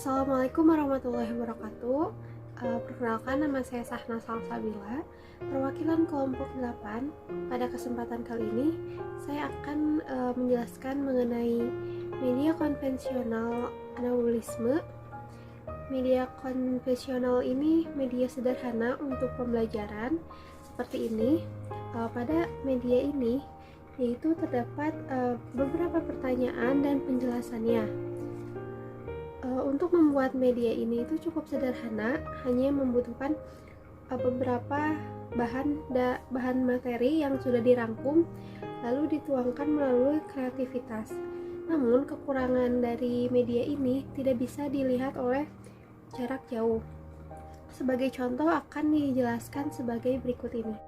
Assalamualaikum warahmatullahi wabarakatuh. Perkenalkan, nama saya Sahna Salsabila, perwakilan kelompok 8. Pada kesempatan kali ini, saya akan menjelaskan mengenai media konvensional anabolisme. Media konvensional ini media sederhana untuk pembelajaran seperti ini. Pada media ini, yaitu terdapat beberapa pertanyaan dan penjelasannya. Untuk membuat media ini itu cukup sederhana, hanya membutuhkan beberapa bahan materi yang sudah dirangkum lalu dituangkan melalui kreativitas. Namun kekurangan dari media ini tidak bisa dilihat oleh jarak jauh. Sebagai contoh akan dijelaskan sebagai berikut ini.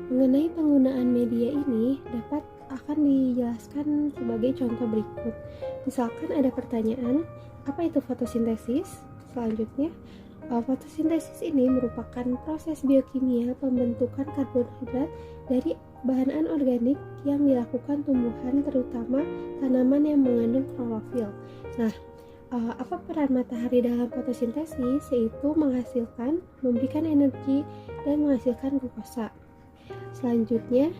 Mengenai penggunaan media ini akan dijelaskan sebagai contoh berikut. Misalkan ada pertanyaan, apa itu fotosintesis? Selanjutnya, fotosintesis ini merupakan proses biokimia pembentukan karbohidrat dari bahan anorganik yang dilakukan tumbuhan, terutama tanaman yang mengandung klorofil. Nah, apa peran matahari dalam fotosintesis? Yaitu memberikan energi dan menghasilkan glukosa. Selanjutnya,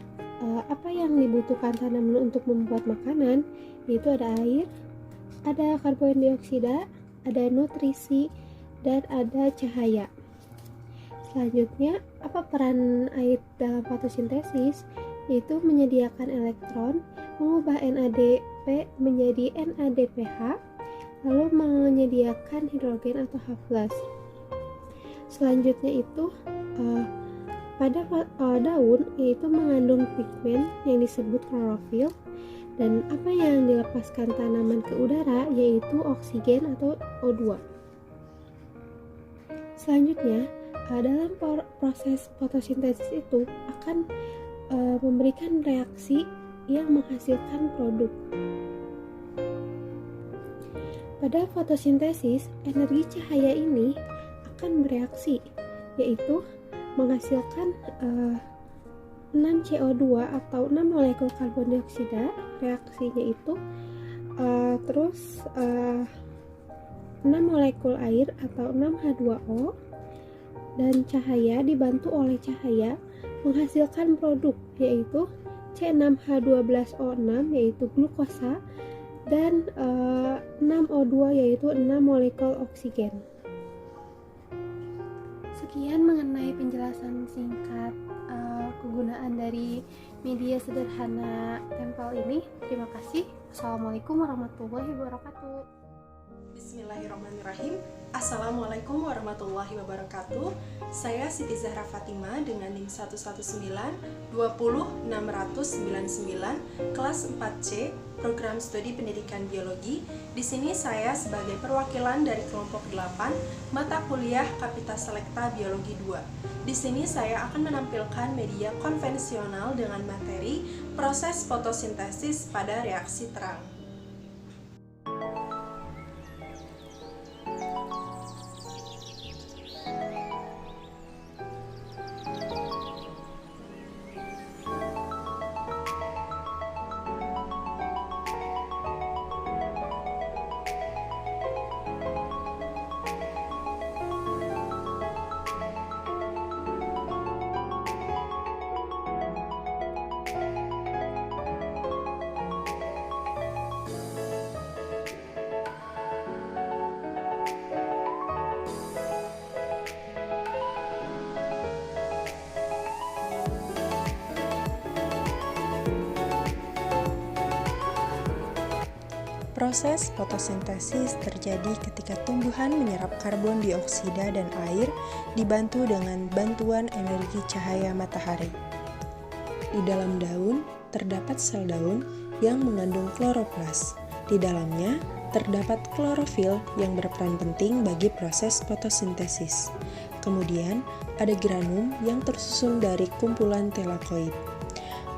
apa yang dibutuhkan tanaman untuk membuat makanan? Yaitu ada air, ada karbon dioksida, ada nutrisi, dan ada cahaya. Selanjutnya, apa peran air dalam fotosintesis? Yaitu menyediakan elektron, mengubah NADP menjadi NADPH, lalu menyediakan hidrogen atau H+. Selanjutnya itu pada daun, yaitu mengandung pigmen yang disebut klorofil, dan apa yang dilepaskan tanaman ke udara yaitu oksigen atau O2. Selanjutnya, dalam proses fotosintesis itu akan memberikan reaksi yang menghasilkan produk. Pada fotosintesis, energi cahaya ini akan bereaksi, yaitu menghasilkan 6 CO2 atau 6 molekul karbon dioksida. Reaksinya itu terus 6 molekul air atau 6 H2O, dan cahaya dibantu oleh cahaya menghasilkan produk yaitu C6H12O6 yaitu glukosa, dan 6O2 yaitu 6 molekul oksigen. Sekian mengenai penjelasan singkat kegunaan dari media sederhana tempel ini. Terima kasih. Assalamualaikum warahmatullahi wabarakatuh. Bismillahirrahmanirrahim. Assalamualaikum warahmatullahi wabarakatuh. Saya Siti Zahra Fatima dengan NIM 119-20699, kelas 4C, Program Studi Pendidikan Biologi. Di sini saya sebagai perwakilan dari kelompok 8, mata kuliah Kapita Selekta Biologi 2. Di sini saya akan menampilkan media konvensional dengan materi proses fotosintesis pada reaksi terang. Proses fotosintesis terjadi ketika tumbuhan menyerap karbon dioksida dan air dibantu dengan bantuan energi cahaya matahari. Di dalam daun terdapat sel daun yang mengandung kloroplas. Di dalamnya terdapat klorofil yang berperan penting bagi proses fotosintesis. Kemudian ada granum yang tersusun dari kumpulan telakoid.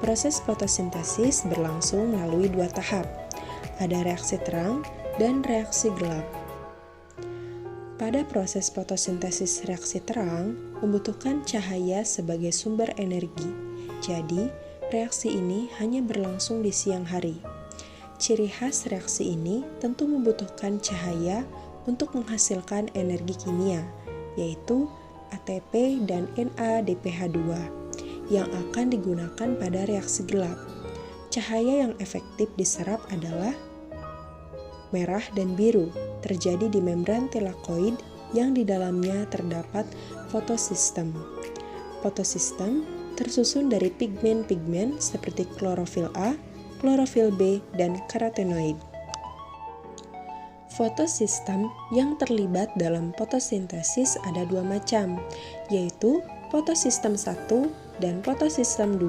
Proses fotosintesis berlangsung melalui dua tahap. Ada reaksi terang dan reaksi gelap. Pada proses fotosintesis reaksi terang membutuhkan cahaya sebagai sumber energi. Jadi, reaksi ini hanya berlangsung di siang hari. Ciri khas reaksi ini tentu membutuhkan cahaya untuk menghasilkan energi kimia, yaitu ATP dan NADPH2 yang akan digunakan pada reaksi gelap. Cahaya yang efektif diserap adalah merah dan biru, terjadi di membran telakoid yang di dalamnya terdapat fotosistem. Fotosistem tersusun dari pigmen-pigmen seperti klorofil A, klorofil B, dan karotenoid. Fotosistem yang terlibat dalam fotosintesis ada dua macam, yaitu fotosistem 1 dan fotosistem 2.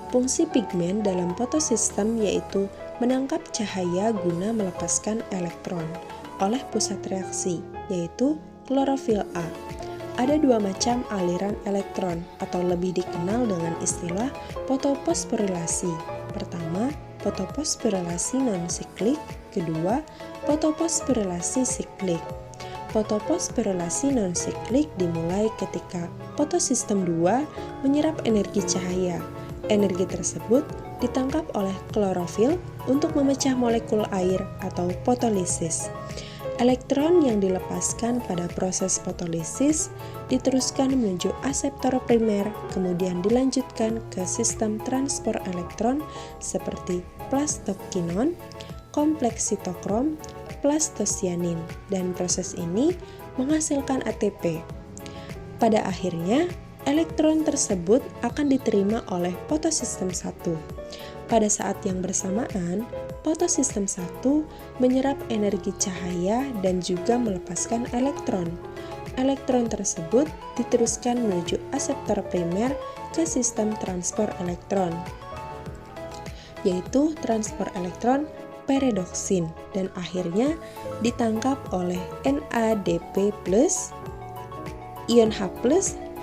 Fungsi pigmen dalam fotosistem yaitu menangkap cahaya guna melepaskan elektron oleh pusat reaksi, yaitu klorofil A. Ada dua macam aliran elektron atau lebih dikenal dengan istilah fotoposforilasi. Pertama, fotoposforilasi non-siklik. Kedua, fotoposforilasi siklik. Fotoposforilasi non-siklik dimulai ketika fotosistem 2 menyerap energi cahaya. Energi tersebut ditangkap oleh klorofil untuk memecah molekul air atau fotolisis. Elektron yang dilepaskan pada proses fotolisis diteruskan menuju aseptor primer, kemudian dilanjutkan ke sistem transport elektron seperti plastokinon, kompleks sitokrom, plastosianin, dan proses ini menghasilkan ATP. Pada akhirnya, elektron tersebut akan diterima oleh fotosistem 1. Pada saat yang bersamaan, fotosistem 1 menyerap energi cahaya dan juga melepaskan elektron. Elektron tersebut diteruskan menuju aseptor primer ke sistem transport elektron, yaitu transport elektron peredoksin, dan akhirnya ditangkap oleh NADP+, ion H+,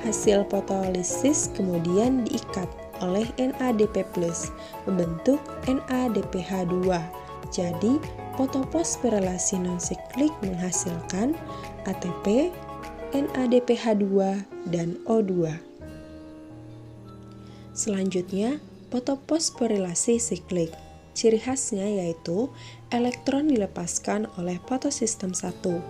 hasil fotolisis kemudian diikat oleh NADP+, membentuk NADPH2. Jadi, fotoposforilasi non-siklik menghasilkan ATP, NADPH2, dan O2. Selanjutnya, fotoposforilasi siklik. Ciri khasnya yaitu elektron dilepaskan oleh fotosistem 1.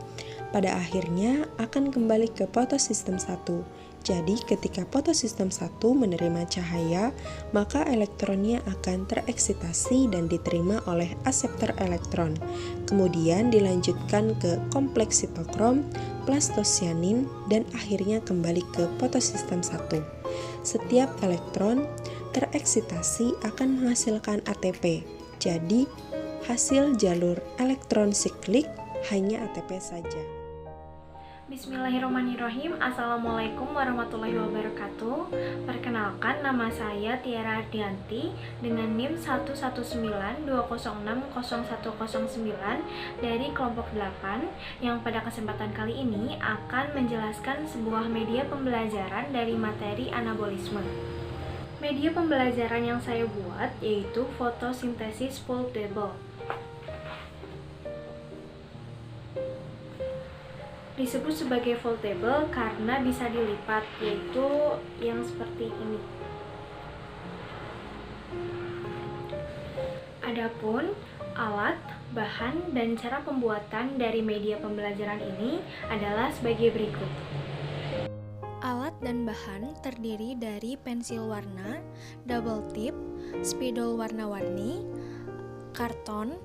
Pada akhirnya akan kembali ke fotosistem 1. Jadi ketika fotosistem 1 menerima cahaya, maka elektronnya akan tereksitasi dan diterima oleh aseptor elektron. Kemudian dilanjutkan ke kompleks sitokrom, plastosianin, dan akhirnya kembali ke fotosistem 1. Setiap elektron tereksitasi akan menghasilkan ATP. Jadi, hasil jalur elektron siklik hanya ATP saja. Bismillahirrahmanirrahim. Assalamualaikum warahmatullahi wabarakatuh. Perkenalkan, nama saya Tiara Ardianti dengan NIM 11920600109 dari kelompok 8 yang pada kesempatan kali ini akan menjelaskan sebuah media pembelajaran dari materi anabolisme. Media pembelajaran yang saya buat yaitu fotosintesis foldable. Disebut sebagai foldable karena bisa dilipat, yaitu yang seperti ini. Adapun alat, bahan, dan cara pembuatan dari media pembelajaran ini adalah sebagai berikut. Alat dan bahan terdiri dari pensil warna, double tip, spidol warna-warni, karton,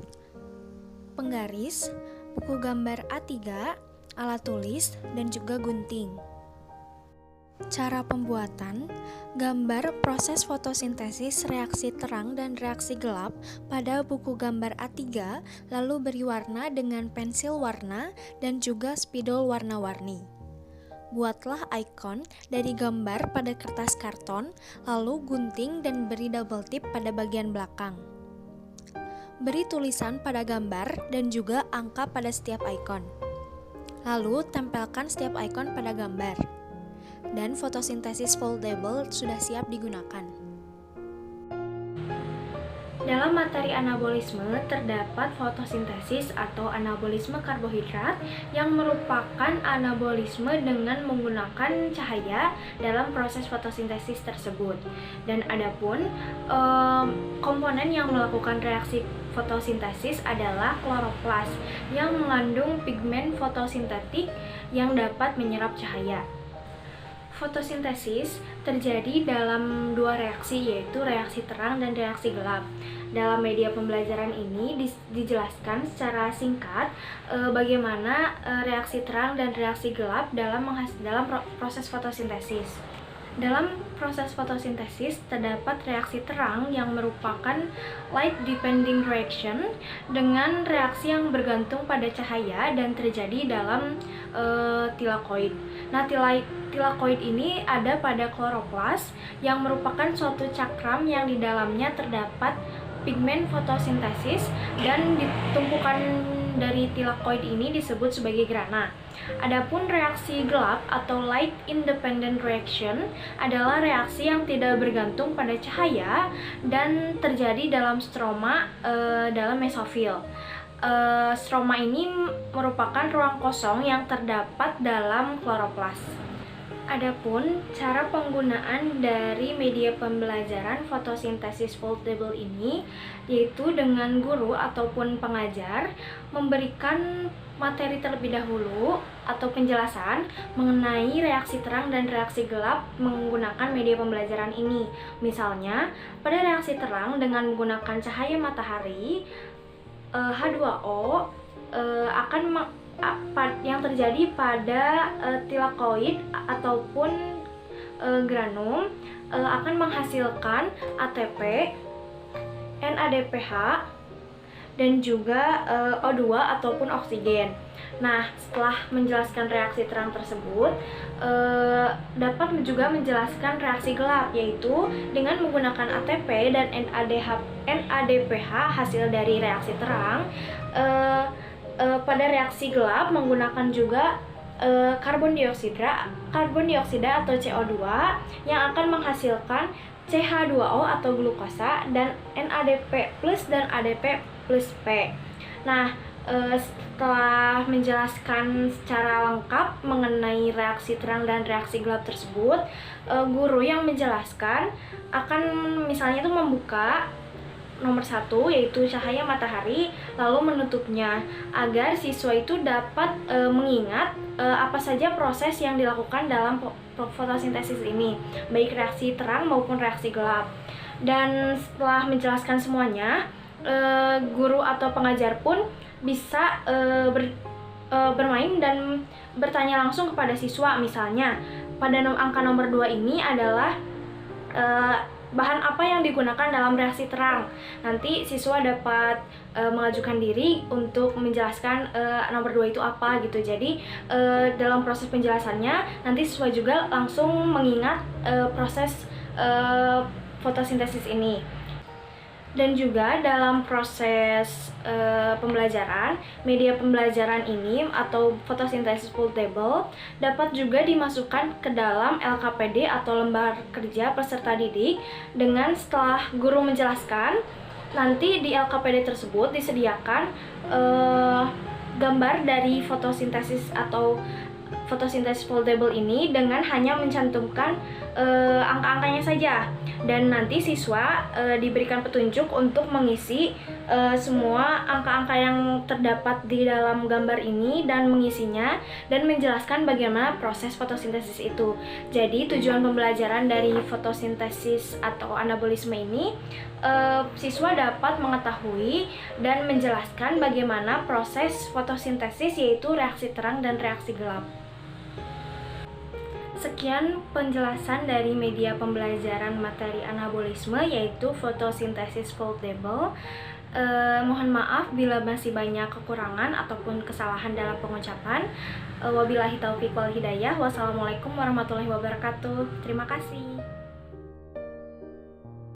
penggaris, buku gambar A3, alat tulis, dan juga gunting. Cara pembuatan gambar proses fotosintesis reaksi terang dan reaksi gelap pada buku gambar A3 lalu beri warna dengan pensil warna dan juga spidol warna-warni. Buatlah ikon dari gambar pada kertas karton, lalu gunting dan beri double tip pada bagian belakang. Beri tulisan pada gambar dan juga angka pada setiap ikon. Lalu tempelkan setiap ikon pada gambar. Dan fotosintesis foldable sudah siap digunakan. Dalam materi anabolisme terdapat fotosintesis atau anabolisme karbohidrat yang merupakan anabolisme dengan menggunakan cahaya dalam proses fotosintesis tersebut. Dan adapun komponen yang melakukan reaksi fotosintesis adalah kloroplas yang mengandung pigmen fotosintetik yang dapat menyerap cahaya. Fotosintesis terjadi dalam dua reaksi, yaitu reaksi terang dan reaksi gelap. Dalam media pembelajaran ini dijelaskan secara singkat bagaimana reaksi terang dan reaksi gelap dalam proses fotosintesis. Dalam proses fotosintesis terdapat reaksi terang yang merupakan light depending reaction dengan reaksi yang bergantung pada cahaya dan terjadi dalam tilakoid. Nah, tilakoid ini ada pada kloroplas yang merupakan suatu cakram yang di dalamnya terdapat pigmen fotosintesis dan tumpukan dari tilakoid ini disebut sebagai grana. Adapun reaksi gelap atau light independent reaction adalah reaksi yang tidak bergantung pada cahaya dan terjadi dalam stroma dalam mesofil. Stroma ini merupakan ruang kosong yang terdapat dalam kloroplas. Adapun cara penggunaan dari media pembelajaran fotosintesis foldable ini yaitu dengan guru ataupun pengajar memberikan materi terlebih dahulu atau penjelasan mengenai reaksi terang dan reaksi gelap menggunakan media pembelajaran ini. Misalnya, pada reaksi terang dengan menggunakan cahaya matahari, H2O akan yang terjadi pada tilakoid ataupun granum akan menghasilkan ATP, NADPH, dan juga O2 ataupun oksigen. Nah, setelah menjelaskan reaksi terang tersebut, dapat juga menjelaskan reaksi gelap, yaitu dengan menggunakan ATP dan NADPH hasil dari reaksi terang. Pada reaksi gelap menggunakan juga karbon dioksida atau CO2 yang akan menghasilkan CH2O atau glukosa dan NADP plus dan ADP plus P. Nah, setelah menjelaskan secara lengkap mengenai reaksi terang dan reaksi gelap tersebut, guru yang menjelaskan akan misalnya itu membuka nomor 1 yaitu cahaya matahari lalu menutupnya agar siswa itu dapat mengingat apa saja proses yang dilakukan dalam fotosintesis ini, baik reaksi terang maupun reaksi gelap. Dan setelah menjelaskan semuanya, guru atau pengajar pun bisa bermain dan bertanya langsung kepada siswa. Misalnya pada angka nomor 2 ini adalah bahan apa yang digunakan dalam reaksi terang. Nanti siswa dapat mengajukan diri untuk menjelaskan nomor 2 itu apa gitu. Jadi dalam proses penjelasannya nanti siswa juga langsung mengingat proses fotosintesis ini. Dan juga dalam proses pembelajaran, media pembelajaran ini atau fotosintesis foldable dapat juga dimasukkan ke dalam LKPD atau lembar kerja peserta didik dengan setelah guru menjelaskan, nanti di LKPD tersebut disediakan gambar dari fotosintesis atau fotosintesis foldable ini dengan hanya mencantumkan angka-angkanya saja, dan nanti siswa diberikan petunjuk untuk mengisi semua angka-angka yang terdapat di dalam gambar ini dan mengisinya dan menjelaskan bagaimana proses fotosintesis itu. Jadi tujuan pembelajaran dari fotosintesis atau anabolisme ini siswa dapat mengetahui dan menjelaskan bagaimana proses fotosintesis yaitu reaksi terang dan reaksi gelap. Sekian penjelasan dari media pembelajaran materi anabolisme, yaitu fotosintesis foldable. Mohon maaf bila masih banyak kekurangan ataupun kesalahan dalam pengucapan. Wabillahi taufiq wal hidayah. Wassalamualaikum warahmatullahi wabarakatuh. Terima kasih.